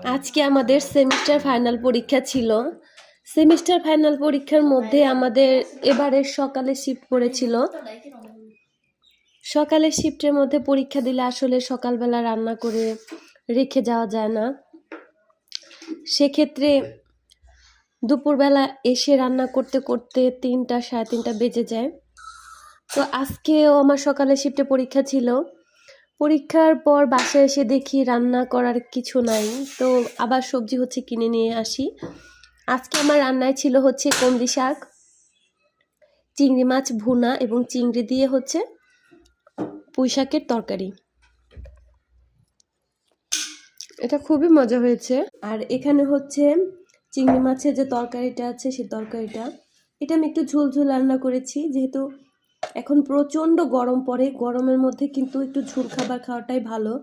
আজকে আমাদের semester final পরীক্ষা ছিল। সেমিস্টার ফাইনাল পরীক্ষার মধ্যে আমাদের এবারের সকালে শিফট পড়েছিল। সকালের শিফটের মধ্যে পরীক্ষা দিলে আসলে সকালবেলা রান্না করে রেখে যাওয়া যায় না। সেক্ষেত্রে দুপুরবেলা এসে রান্না করতে করতে 3টা সাড়ে 3টা বেজে যায়। তো আজকেও আমার সকালে শিফটে পরীক্ষা ছিল। পরীক্ষার পর বাসায় এসে দেখি রান্না করার কিছু নাই, তো আবার সবজি কিনে নিয়ে আসি। আজকে আমার রান্নায় ছিল কমলি শাক, চিংড়ি মাছ ভুনা এবং চিংড়ি দিয়ে পুঁই শাকের তরকারি। এটা খুবই মজা হয়েছে। আর এখানে চিংড়ি মাছের যে তরকারিটা আছে সেই তরকারিটা, এটা আমি একটু ঝোল রান্না করেছি, যেহেতু এখন প্রচণ্ড গরম পড়ে। গরমের মধ্যে কিন্তু একটু ঝোল খাবার খাওয়াটাই ভালো।